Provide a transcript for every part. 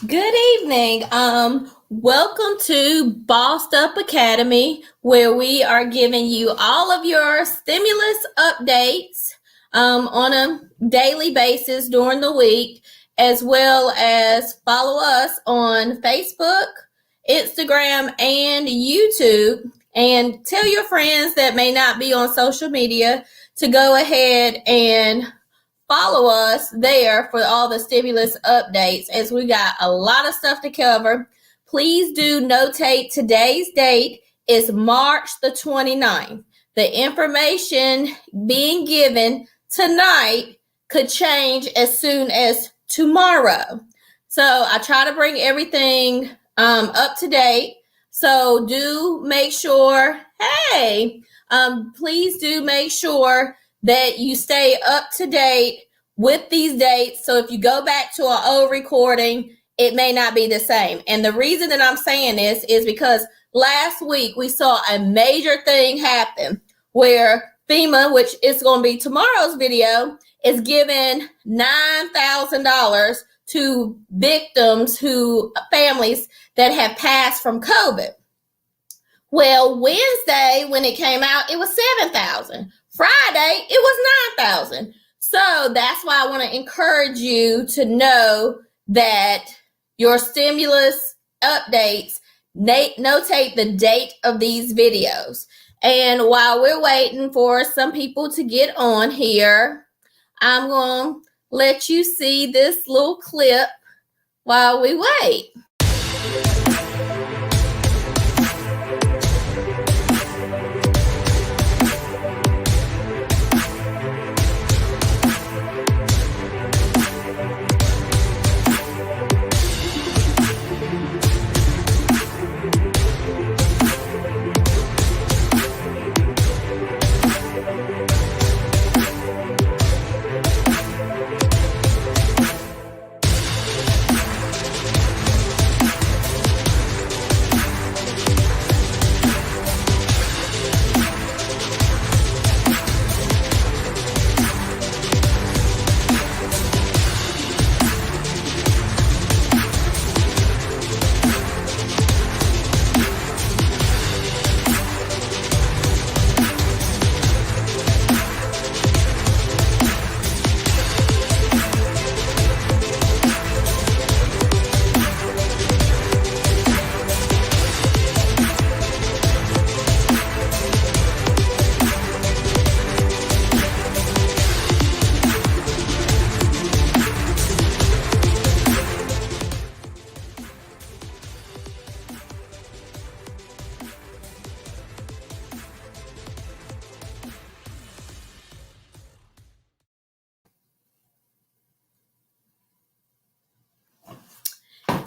Good evening. Welcome to Bossed Up Academy, where we are giving you all of your stimulus updates on a daily basis during the week, as well as follow us on Facebook, Instagram, and YouTube. And tell your friends that may not be on social media to go ahead and follow us there for all the stimulus updates, as we got a lot of stuff to cover. Please do notate today's date is March the 29th. The information being given tonight could change as soon as tomorrow. So I try to bring everything up to date. So do make sure, please do make sure that you stay up to date with these dates. So if you go back to an old recording, it may not be the same. And the reason that I'm saying this is because last week we saw a major thing happen where FEMA, which is going to be tomorrow's video, is giving $9,000 to families that have passed from COVID. Well, Wednesday, when it came out, it was $7,000. Friday, it was $9,000. So that's why I want to encourage you to know that your stimulus updates, notate the date of these videos. And while we're waiting for some people to get on here, I'm going to let you see this little clip while we wait.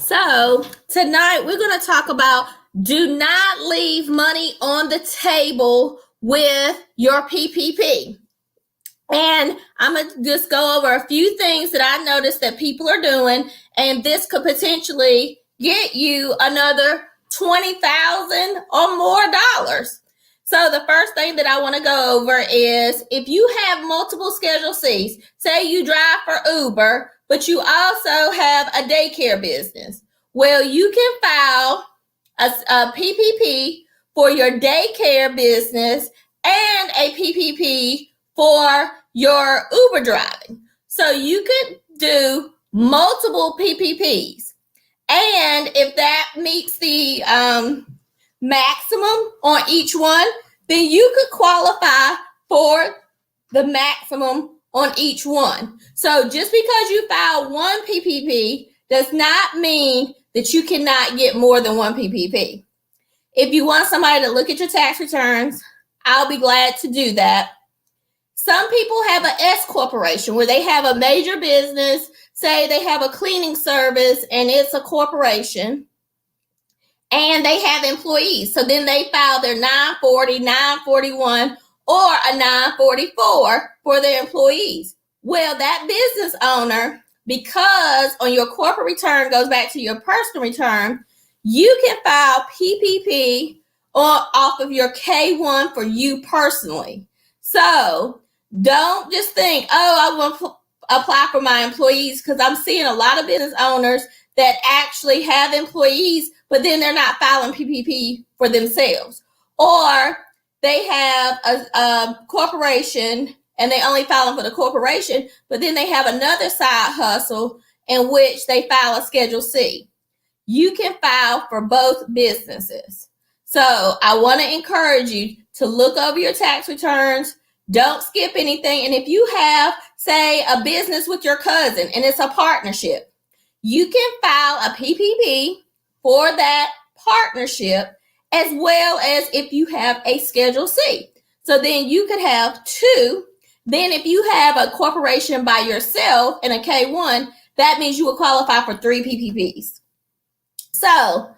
So tonight we're going to talk about do not leave money on the table with your PPP. And I'm going to just go over a few things that I noticed that people are doing, and this could potentially get you another $20,000 or more dollars. So the first thing that I want to go over is if you have multiple Schedule Cs, say you drive for Uber, but you also have a daycare business. Well, you can file a PPP for your daycare business and a PPP for your Uber driving. So you could do multiple PPPs. And if that meets the maximum on each one, then you could qualify for the maximum on each one. So just because you file one PPP does not mean that you cannot get more than one PPP. If you want somebody to look at your tax returns, I'll be glad to do that. Some people have an S corporation where they have a major business, say they have a cleaning service and it's a corporation, and they have employees. So then they file their 940, 941, or a 944 for their employees. Well, that business owner, because on your corporate return goes back to your personal return, you can file PPP off of your K1 for you personally. So don't just think, oh, apply for my employees, because I'm seeing a lot of business owners that actually have employees, but then they're not filing PPP for themselves. Or they have a corporation and they only file them for the corporation, but then they have another side hustle in which they file a Schedule C. You can file for both businesses. So I want to encourage you to look over your tax returns. Don't skip anything. And if you have, say, a business with your cousin and it's a partnership, you can file a PPP for that partnership, as well as if you have a Schedule C. So then you could have two. Then if you have a corporation by yourself and a K1, that means you will qualify for 3 PPPs. So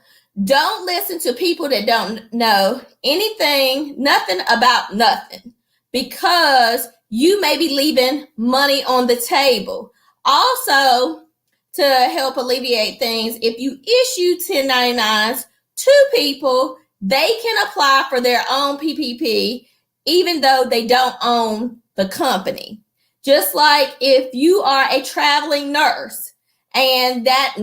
don't listen to people that don't know anything, nothing about nothing, because you may be leaving money on the table. Also, to help alleviate things, if you issue 1099s to people, they can apply for their own PPP, even though they don't own the company. Just like if you are a traveling nurse and that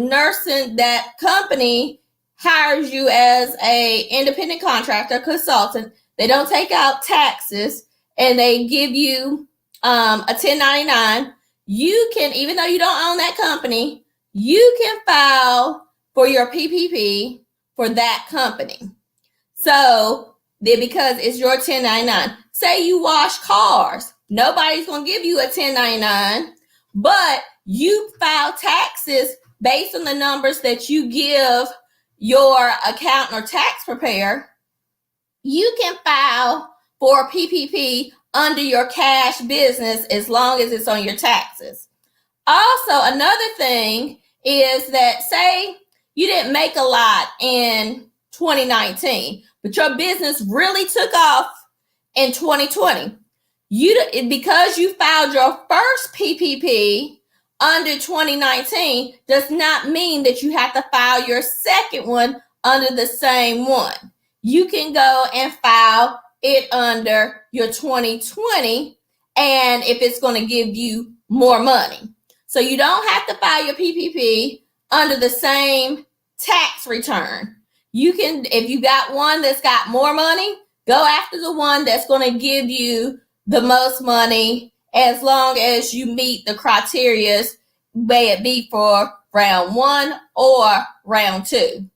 company hires you as a independent contractor, consultant, they don't take out taxes and they give you a 1099, you can, even though you don't own that company, you can file for your PPP for that company. So then, because it's your 1099, say you wash cars, nobody's going to give you a 1099, but you file taxes based on the numbers that you give your accountant or tax preparer. You can file for PPP under your cash business as long as it's on your taxes. Also, another thing is that, say you didn't make a lot in 2019, but your business really took off in 2020. Because you filed your first PPP under 2019 does not mean that you have to file your second one under the same one. You can go and file it under your 2020, and if it's going to give you more money. So you don't have to file your PPP under the same tax return. You can, if you got one that's got more money, go after the one that's going to give you the most money, as long as you meet the criteria, may it be for round 1 or round 2.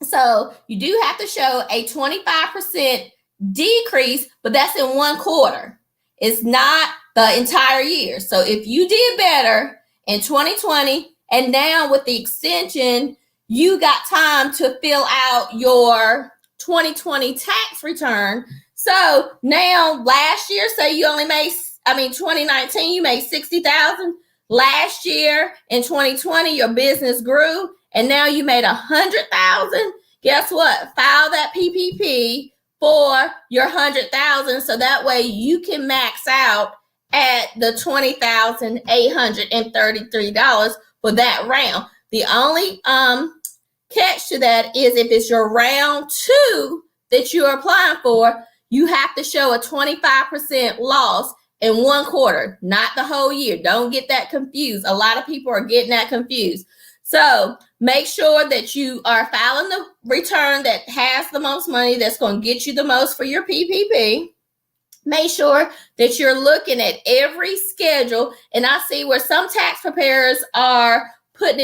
So you do have to show a 25% decrease, but that's in 1 quarter. It's not the entire year. So if you did better in 2020, and now with the extension, you got time to fill out your 2020 tax return. So now last year, say you only made, 2019, you made $60,000. Last year in 2020, your business grew and now you made $100,000. Guess what? File that PPP for your $100,000. So that way you can max out at the $20,833 for that round. The only catch to that is if it's your round 2 that you're applying for, you have to show a 25% loss in 1 quarter, not the whole year. Don't get that confused. A lot of people are getting that confused. So make sure that you are filing the return that has the most money, that's going to get you the most for your PPP. Make sure that you're looking at every schedule. And I see where some tax preparers are put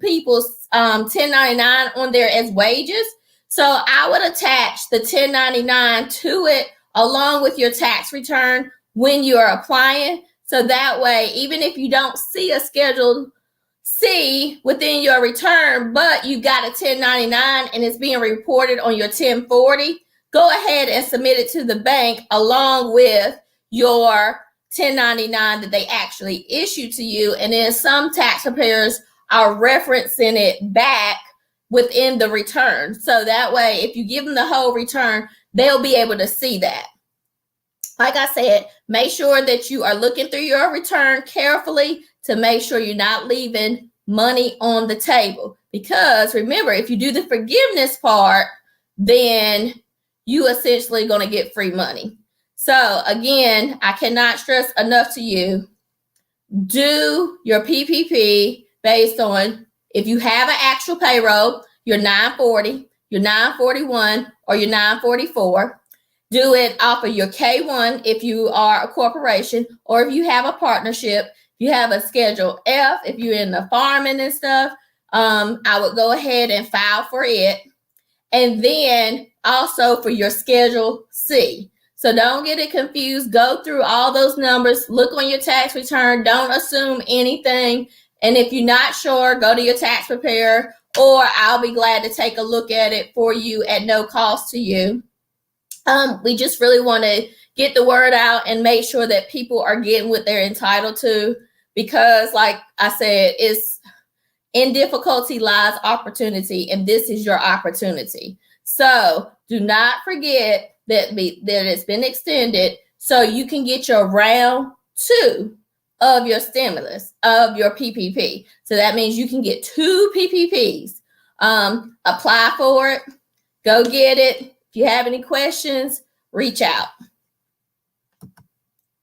people's 1099 on there as wages. So I would attach the 1099 to it along with your tax return when you're applying. So that way, even if you don't see a Schedule C within your return, but you got a 1099 and it's being reported on your 1040, go ahead and submit it to the bank along with your 1099 that they actually issue to you. And then some tax preparers are referencing it back within the return. So that way, if you give them the whole return, they'll be able to see that. Like I said, make sure that you are looking through your return carefully to make sure you're not leaving money on the table. Because remember, if you do the forgiveness part, then you essentially going to get free money. So again, I cannot stress enough to you, do your PPP based on if you have an actual payroll, your 940, your 941, or your 944. Do it off of your K1 if you are a corporation, or if you have a partnership. If you have a Schedule F, if you're in the farming and stuff, I would go ahead and file for it. And then also for your Schedule C. So don't get it confused. Go through all those numbers. Look on your tax return. Don't assume anything. And if you're not sure, go to your tax preparer, or I'll be glad to take a look at it for you at no cost to you. We just really want to get the word out and make sure that people are getting what they're entitled to, because like I said, it's in difficulty lies opportunity, and this is your opportunity. So do not forget that it's been extended so you can get your round 2 of your stimulus, of your PPP. So that means you can get 2 PPPs. Apply for it. Go get it. If you have any questions, reach out.